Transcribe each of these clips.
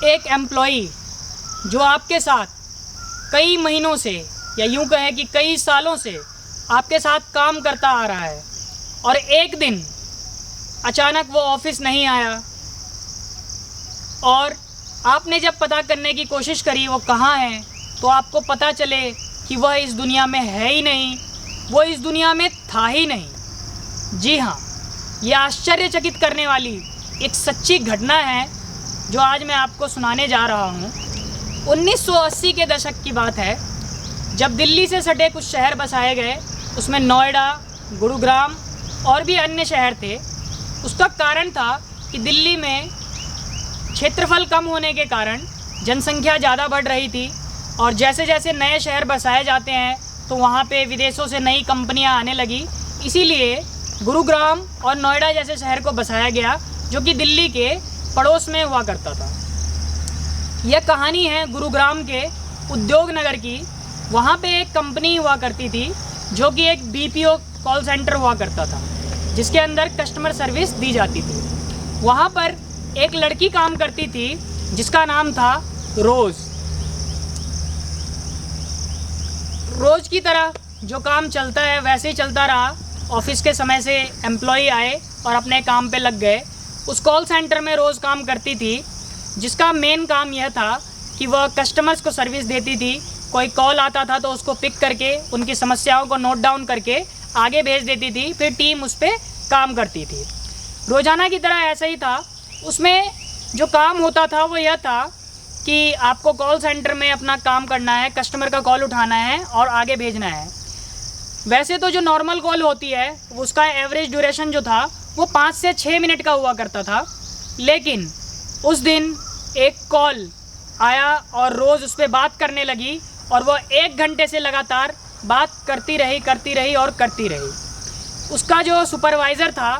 एक एम्प्लॉई जो आपके साथ कई महीनों से या यूं कहें कि कई सालों से आपके साथ काम करता आ रहा है और एक दिन अचानक वो ऑफिस नहीं आया और आपने जब पता करने की कोशिश करी वो कहाँ है, तो आपको पता चले कि वह इस दुनिया में है ही नहीं, वो इस दुनिया में था ही नहीं। जी हाँ, ये आश्चर्यचकित करने वाली एक सच्ची घटना है जो आज मैं आपको सुनाने जा रहा हूँ। 1980 के दशक की बात है, जब दिल्ली से सटे कुछ शहर बसाए गए, उसमें नोएडा, गुरुग्राम और भी अन्य शहर थे। उसका कारण था कि दिल्ली में क्षेत्रफल कम होने के कारण जनसंख्या ज़्यादा बढ़ रही थी और जैसे जैसे नए शहर बसाए जाते हैं तो वहाँ पे विदेशों से नई कंपनियाँ आने लगी। इसीलिए गुरुग्राम और नोएडा जैसे शहर को बसाया गया, जो कि दिल्ली के पड़ोस में हुआ करता था। यह कहानी है गुरुग्राम के उद्योग नगर की। वहाँ पे एक कंपनी हुआ करती थी जो कि एक BPO कॉल सेंटर हुआ करता था, जिसके अंदर कस्टमर सर्विस दी जाती थी। वहाँ पर एक लड़की काम करती थी जिसका नाम था रोज़। रोज़ की तरह जो काम चलता है वैसे ही चलता रहा। ऑफिस के समय से एम्प्लॉई आए और अपने काम पे लग गए। उस कॉल सेंटर में रोज़ काम करती थी, जिसका मेन काम यह था कि वह कस्टमर्स को सर्विस देती थी। कोई कॉल आता था तो उसको पिक करके उनकी समस्याओं को नोट डाउन करके आगे भेज देती थी, फिर टीम उस पर काम करती थी। रोज़ाना की तरह ऐसा ही था। उसमें जो काम होता था वो यह था कि आपको कॉल सेंटर में अपना काम करना है, कस्टमर का कॉल उठाना है और आगे भेजना है। वैसे तो जो नॉर्मल कॉल होती है उसका एवरेज ड्यूरेशन जो था वो 5 से 6 मिनट का हुआ करता था, लेकिन उस दिन एक कॉल आया और रोज़ उस पर बात करने लगी और वह 1 घंटे से लगातार बात करती रही और करती रही। उसका जो सुपरवाइज़र था,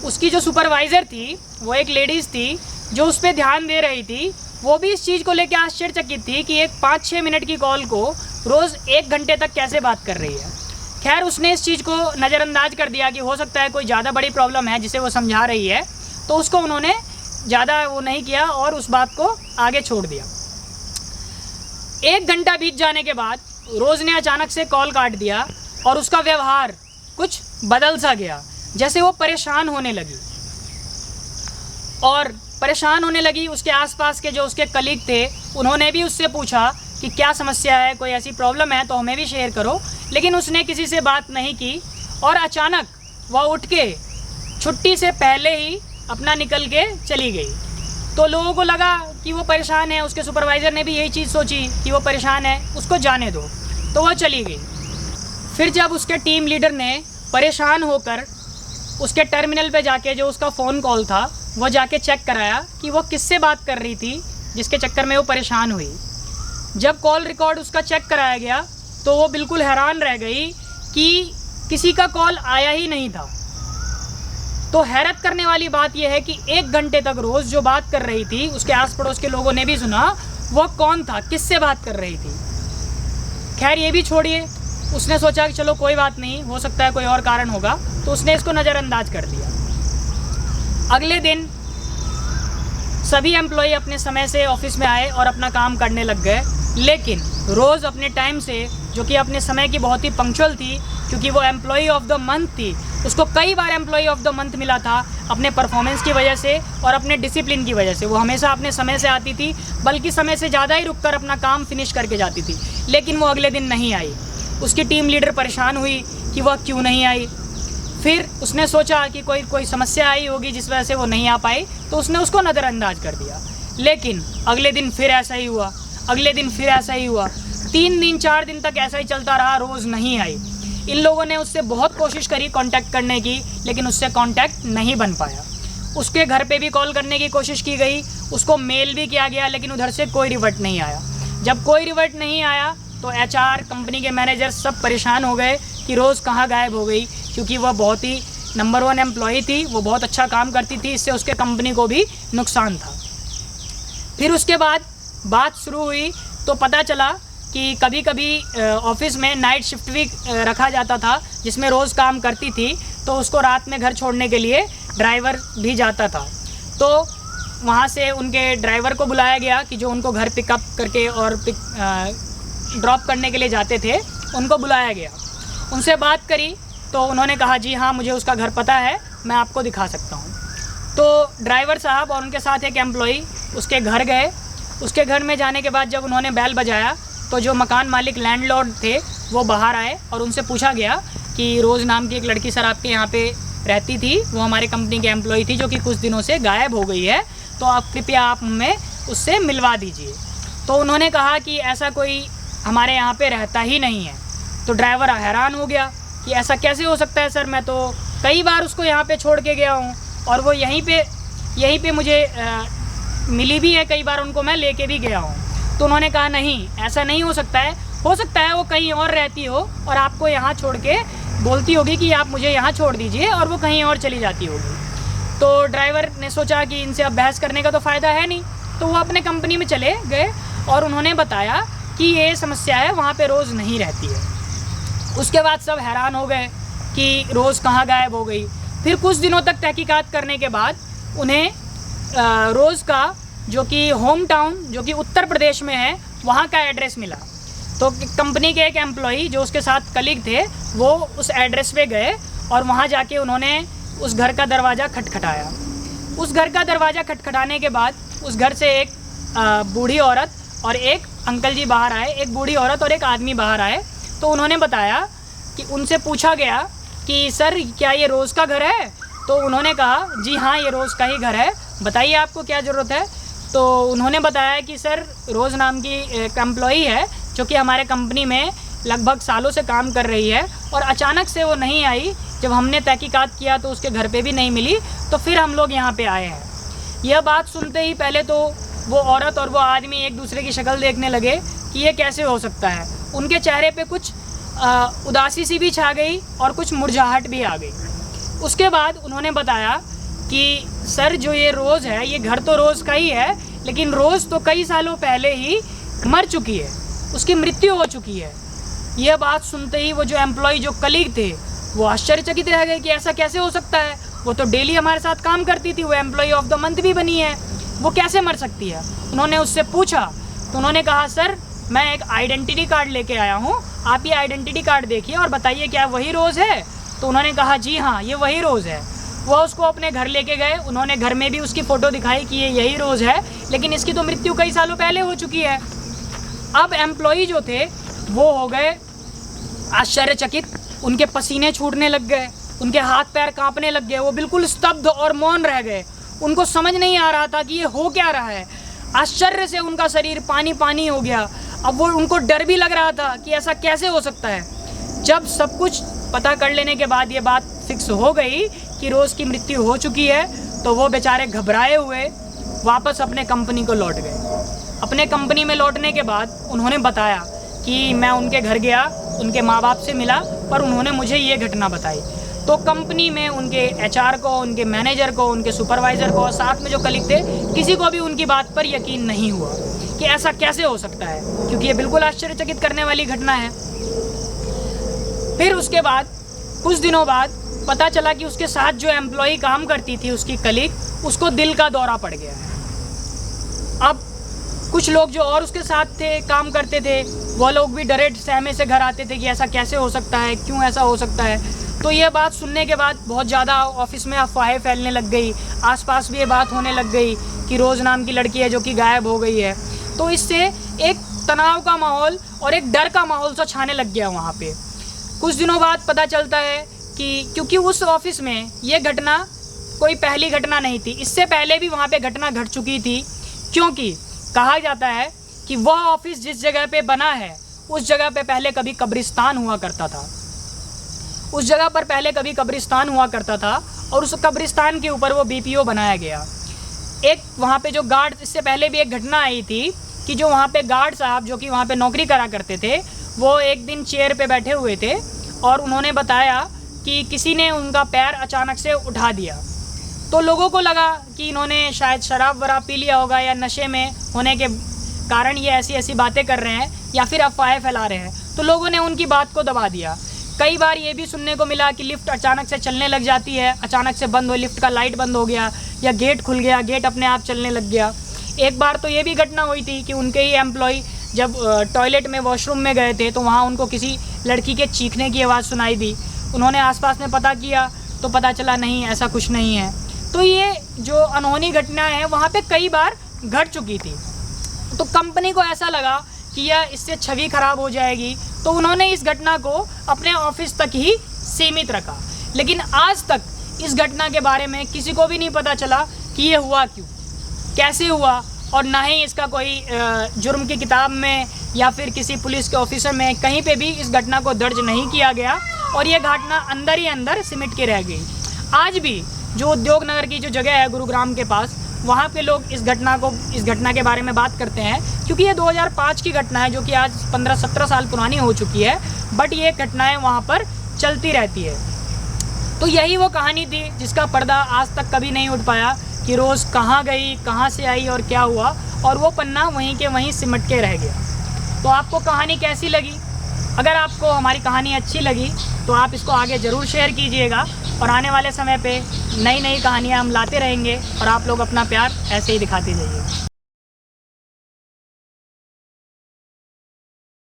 उसकी जो सुपरवाइज़र थी वो एक लेडीज़ थी जो उस पर ध्यान दे रही थी। वो भी इस चीज़ को लेकर आश्चर्यचकित थी कि एक 5-6 मिनट की कॉल को रोज़ 1 घंटे तक कैसे बात कर रही है। खैर, उसने इस चीज़ को नज़रअंदाज कर दिया कि हो सकता है कोई ज़्यादा बड़ी प्रॉब्लम है जिसे वो समझा रही है, तो उसको उन्होंने ज़्यादा वो नहीं किया और उस बात को आगे छोड़ दिया। 1 घंटा बीत जाने के बाद रोज़ ने अचानक से कॉल काट दिया और उसका व्यवहार कुछ बदल सा गया, जैसे वो परेशान होने लगी। और परेशान होने लगी। उसके आसपास के जो उसके कलीग थे उन्होंने भी उससे पूछा कि क्या समस्या है, कोई ऐसी प्रॉब्लम है तो हमें भी शेयर करो, लेकिन उसने किसी से बात नहीं की और अचानक वह उठ के छुट्टी से पहले ही अपना निकल के चली गई। तो लोगों को लगा कि वो परेशान है। उसके सुपरवाइज़र ने भी यही चीज़ सोची कि वो परेशान है, उसको जाने दो, तो वह चली गई। फिर जब उसके टीम लीडर ने परेशान होकर उसके टर्मिनल पे जाके जो उसका फ़ोन कॉल था वो जाके चेक कराया कि वो किससे बात कर रही थी जिसके चक्कर में वो परेशान हुई। जब कॉल रिकॉर्ड उसका चेक कराया गया तो वो बिल्कुल हैरान रह गई कि किसी का कॉल आया ही नहीं था। तो हैरत करने वाली बात यह है कि 1 घंटे तक रोज़ जो बात कर रही थी, उसके आस पड़ोस के लोगों ने भी सुना वो कौन था, किससे बात कर रही थी। खैर, ये भी छोड़िए, उसने सोचा कि चलो कोई बात नहीं, हो सकता है कोई और कारण होगा, तो उसने इसको नज़रअंदाज कर दिया। अगले दिन सभी एम्प्लॉई अपने समय से ऑफिस में आए और अपना काम करने लग गए, लेकिन रोज़ अपने टाइम से, जो कि अपने समय की बहुत ही पंक्चुअल थी, क्योंकि वो एम्प्लॉई ऑफ द मंथ थी, उसको कई बार एम्प्लॉई ऑफ द मंथ मिला था अपने परफॉर्मेंस की वजह से और अपने डिसिप्लिन की वजह से। वो हमेशा अपने समय से आती थी, बल्कि समय से ज़्यादा ही रुककर अपना काम फिनिश करके जाती थी, लेकिन वो अगले दिन नहीं आई। उसकी टीम लीडर परेशान हुई कि वह क्यों नहीं आई। फिर उसने सोचा कि कोई समस्या आई होगी जिस वजह से वो नहीं आ पाई, तो उसने उसको नज़रअंदाज कर दिया। लेकिन अगले दिन फिर ऐसा ही हुआ, अगले दिन फिर ऐसा ही हुआ। 3 दिन 4 दिन तक ऐसा ही चलता रहा, रोज़ नहीं आई। इन लोगों ने उससे बहुत कोशिश करी कांटेक्ट करने की, लेकिन उससे कांटेक्ट नहीं बन पाया। उसके घर पे भी कॉल करने की कोशिश की गई, उसको मेल भी किया गया, लेकिन उधर से कोई रिवर्ट नहीं आया। जब कोई रिवर्ट नहीं आया तो HR, कंपनी के मैनेजर सब परेशान हो गए कि रोज़ कहाँ गायब हो गई, क्योंकि वह बहुत ही नंबर 1 एम्प्लॉई थी, वो बहुत अच्छा काम करती थी, इससे उसके कंपनी को भी नुकसान था। फिर उसके बाद बात शुरू हुई तो पता चला कि कभी कभी ऑफिस में नाइट शिफ्ट भी रखा जाता था, जिसमें रोज़ काम करती थी, तो उसको रात में घर छोड़ने के लिए ड्राइवर भी जाता था। तो वहाँ से उनके ड्राइवर को बुलाया गया कि जो उनको घर पिकअप करके और ड्रॉप करने के लिए जाते थे, उनको बुलाया गया। उनसे बात करी तो उन्होंने कहा जी हाँ, मुझे उसका घर पता है, मैं आपको दिखा सकता हूँ। तो ड्राइवर साहब और उनके साथ एक एम्प्लॉई उसके घर गए। उसके घर में जाने के बाद जब उन्होंने बेल बजाया तो जो मकान मालिक लैंडलॉर्ड थे वो बाहर आए और उनसे पूछा गया कि रोज़ नाम की एक लड़की सर आपके यहाँ पे रहती थी, वो हमारे कंपनी के एम्प्लॉई थी जो कि कुछ दिनों से गायब हो गई है, तो आप कृपया आप हमें उससे मिलवा दीजिए। तो उन्होंने कहा कि ऐसा कोई हमारे यहाँ पे रहता ही नहीं है। तो ड्राइवर हैरान हो गया कि ऐसा कैसे हो सकता है सर, मैं तो कई बार उसको यहाँ पे छोड़ के गया हूँ और वो यहीं पे मुझे मिली भी है, कई बार उनको मैं लेके भी गया हूँ। तो उन्होंने कहा नहीं, ऐसा नहीं हो सकता है वो कहीं और रहती हो और आपको यहाँ छोड़ के बोलती होगी कि आप मुझे यहाँ छोड़ दीजिए और वो कहीं और चली जाती होगी। तो ड्राइवर ने सोचा कि इनसे अब बहस करने का तो फ़ायदा है नहीं, तो वो अपने कंपनी में चले गए और उन्होंने बताया कि ये समस्या है, वहाँ पे रोज़ नहीं रहती है। उसके बाद सब हैरान हो गए कि रोज़ कहाँ गायब हो गई। फिर कुछ दिनों तक तहकीकात करने के बाद उन्हें रोज़ का जो कि होम टाउन जो कि उत्तर प्रदेश में है वहाँ का एड्रेस मिला। तो कंपनी के एक एम्प्लॉई जो उसके साथ कलीग थे वो उस एड्रेस पे गए और वहाँ जाके उन्होंने उस घर का दरवाज़ा खटखटाया। उस घर का दरवाज़ा खटखटाने के बाद उस घर से एक बूढ़ी औरत और एक अंकल जी बाहर आए, एक बूढ़ी औरत और एक आदमी बाहर आए। तो उन्होंने बताया कि उनसे पूछा गया कि सर क्या ये रोज़ का घर है? तो उन्होंने कहा जी हाँ, ये रोज़ का ही घर है, बताइए आपको क्या ज़रूरत है। तो उन्होंने बताया कि सर रोज़ नाम की एक एम्प्लॉई है जो कि हमारे कंपनी में लगभग सालों से काम कर रही है और अचानक से वो नहीं आई। जब हमने तहकीकात किया तो उसके घर पे भी नहीं मिली, तो फिर हम लोग यहाँ पे आए हैं। यह बात सुनते ही पहले तो वो औरत और वो आदमी एक दूसरे की शक्ल देखने लगे कि ये कैसे हो सकता है। उनके चेहरे पे कुछ उदासी सी भी छा गई और कुछ मुरझाहट भी आ गई। उसके बाद उन्होंने बताया कि सर जो ये रोज़ है, ये घर तो रोज़ का ही है, लेकिन रोज़ तो कई सालों पहले ही मर चुकी है, उसकी मृत्यु हो चुकी है। यह बात सुनते ही वो जो एम्प्लॉय जो कलीग थे वो आश्चर्यचकित रह गए कि ऐसा कैसे हो सकता है, वो तो डेली हमारे साथ काम करती थी, वो एम्प्लॉय ऑफ द मंथ भी बनी है, वो कैसे मर सकती है। उन्होंने उससे पूछा तो उन्होंने कहा सर मैं एक आइडेंटिटी कार्ड लेके आया हूँ, आप ये आइडेंटिटी कार्ड देखिए और बताइए क्या वही रोज़ है। तो उन्होंने कहा जी हाँ, ये वही रोज़ है। वो उसको अपने घर लेके गए, उन्होंने घर में भी उसकी फ़ोटो दिखाई कि ये यही रोज़ है, लेकिन इसकी तो मृत्यु कई सालों पहले हो चुकी है। अब एम्प्लॉई जो थे वो हो गए आश्चर्यचकित, उनके पसीने छूटने लग गए, उनके हाथ पैर कांपने लग गए, वो बिल्कुल स्तब्ध और मौन रह गए। उनको समझ नहीं आ रहा था कि ये हो क्या रहा है। आश्चर्य से उनका शरीर पानी पानी हो गया। अब वो उनको डर भी लग रहा था कि ऐसा कैसे हो सकता है। जब सब कुछ पता कर लेने के बाद ये बात फिक्स हो गई कि रोज़ की मृत्यु हो चुकी है, तो वो बेचारे घबराए हुए वापस अपने कंपनी को लौट गए। अपने कंपनी में लौटने के बाद उन्होंने बताया कि मैं उनके घर गया, उनके माँ बाप से मिला, पर उन्होंने मुझे ये घटना बताई। तो कंपनी में उनके एचआर को, उनके मैनेजर को, उनके सुपरवाइज़र को और साथ में जो कलीग थे, किसी को भी उनकी बात पर यकीन नहीं हुआ कि ऐसा कैसे हो सकता है, क्योंकि ये बिल्कुल आश्चर्यचकित करने वाली घटना है। फिर उसके बाद कुछ दिनों बाद पता चला कि उसके साथ जो एम्प्लॉई काम करती थी, उसकी कलीग, उसको दिल का दौरा पड़ गया है। अब कुछ लोग जो और उसके साथ थे, काम करते थे, वो लोग भी डरे सहमे से घर आते थे कि ऐसा कैसे हो सकता है, क्यों ऐसा हो सकता है। तो ये बात सुनने के बाद बहुत ज़्यादा ऑफिस में अफवाहें फैलने लग गई, आसपास भी ये बात होने लग गई कि रोज़ नाम की लड़की है जो कि गायब हो गई है। तो इससे एक तनाव का माहौल और एक डर का माहौल सा छाने लग गया वहाँ पे। कुछ दिनों बाद पता चलता है कि क्योंकि उस ऑफिस में ये घटना कोई पहली घटना नहीं थी, इससे पहले भी वहाँ पे घटना घट चुकी थी। क्योंकि कहा जाता है कि वह ऑफिस जिस जगह पे बना है उस जगह पे पहले कभी कब्रिस्तान हुआ करता था। उस जगह पर पहले कभी कब्रिस्तान हुआ करता था और उस कब्रिस्तान के ऊपर वो बीपीओ बनाया गया। एक वहाँ पे जो गार्ड, इससे पहले भी एक घटना आई थी कि जो वहाँ पे गार्ड साहब जो कि वहाँ पे नौकरी करा करते थे, वो एक दिन चेयर पे बैठे हुए थे और उन्होंने बताया कि किसी ने उनका पैर अचानक से उठा दिया। तो लोगों को लगा कि इन्होंने शायद शराब वराब पी लिया होगा या नशे में होने के कारण ये ऐसी ऐसी बातें कर रहे हैं या फिर अफवाहें फैला रहे हैं। तो लोगों ने उनकी बात को दबा दिया। कई बार ये भी सुनने को मिला कि लिफ्ट अचानक से चलने लग जाती है, अचानक से बंद हो, लिफ्ट का लाइट बंद हो गया या गेट खुल गया, गेट अपने आप चलने लग गया। एक बार तो ये भी घटना हुई थी कि उनके ही एम्प्लॉय जब टॉयलेट में वॉशरूम में गए थे तो वहाँ उनको किसी लड़की के चीखने की आवाज़ सुनाई दी। उन्होंने आसपास में पता किया तो पता चला नहीं, ऐसा कुछ नहीं है। तो ये जो अनहोनी घटनाएं हैं वहाँ पे कई बार घट चुकी थी। तो कंपनी को ऐसा लगा कि यह इससे छवि खराब हो जाएगी, तो उन्होंने इस घटना को अपने ऑफिस तक ही सीमित रखा। लेकिन आज तक इस घटना के बारे में किसी को भी नहीं पता चला कि ये हुआ क्यों, कैसे हुआ, और ना ही इसका कोई जुर्म की किताब में या फिर किसी पुलिस के ऑफिसर में कहीं पे भी इस घटना को दर्ज नहीं किया गया और ये घटना अंदर ही अंदर सिमट के रह गई। आज भी जो उद्योग नगर की जो जगह है गुरुग्राम के पास, वहाँ पे लोग इस घटना के बारे में बात करते हैं, क्योंकि ये 2005 की घटना है जो कि आज 15-17 साल पुरानी हो चुकी है, बट ये घटनाएं वहाँ पर चलती रहती है। तो यही वो कहानी थी जिसका पर्दा आज तक कभी नहीं उठ पाया कि रोज़ कहाँ गई, कहाँ से आई और क्या हुआ, और वो पन्ना वहीं के वहीं सिमट के रह गया। तो आपको कहानी कैसी लगी? अगर आपको हमारी कहानी अच्छी लगी तो आप इसको आगे ज़रूर शेयर कीजिएगा, और आने वाले समय पे नई नई कहानियाँ हम लाते रहेंगे और आप लोग अपना प्यार ऐसे ही दिखाते जाइए।